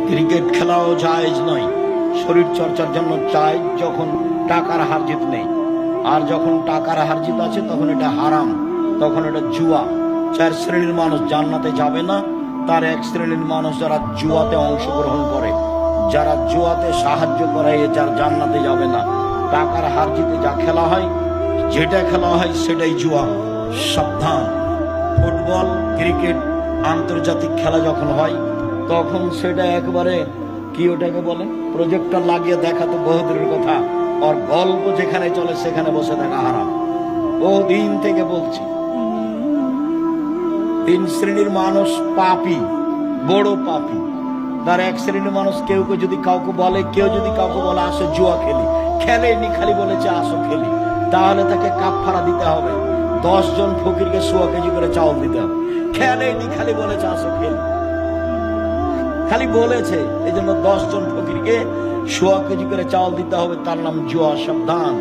Cricket খেলাও জায়েজ নয়, শরীর চর্চার জন্য চাই যখন টাকার হারজিত নেই। আর যখন টাকার হারজিত আছে তখন এটা হারাম, তখন এটা জুয়া। 4 শ্রেণীর মানুষ জান্নাতে যাবে না। তার 1 শ্রেণীর মানুষ যারা জুয়াতে অংশগ্রহণ করে, যারা জুয়াতে সাহায্য করে, যার জান্নাতে যাবে না। টাকার হারজিতে যা খেলা হয়, যেটা খেলা হয় সেটাই জুয়া। সাবধান। ফুটবল, ক্রিকেট, আন্তর্জাতিক খেলা যখন হয় তখন সেটা একবারে কি ওটাকে বলে, প্রজেক্টর লাগিয়ে দেখা তো বহুদূরের কথা। আর গল্প যেখানে চলে সেখানে বসে দেখা হারাম। বহুদিন থেকে বলছি, 3 শ্রেণীর মানুষ পাপী, বড় পাপী। তার 1 শ্রেণীর মানুষ কেউ যদি কাউকে বলে, কেউ যদি কাউকে বলে আসো জুয়া খেলি, খেলেনি, খালি বলেছে আসো খেলি, তাহলে তাকে কাফারা দিতে হবে। 10 জন ফকিরকে 100 কেজি করে চাউল দিতে হবে। খেলেনি, খালি বলেছে আসো খেলি, খালি বলেছে, এই জন্য 10 জন ফকিরকে 100 কেজি করে চাউল দিতে হবে। তার নাম জুয়া। সাবধান।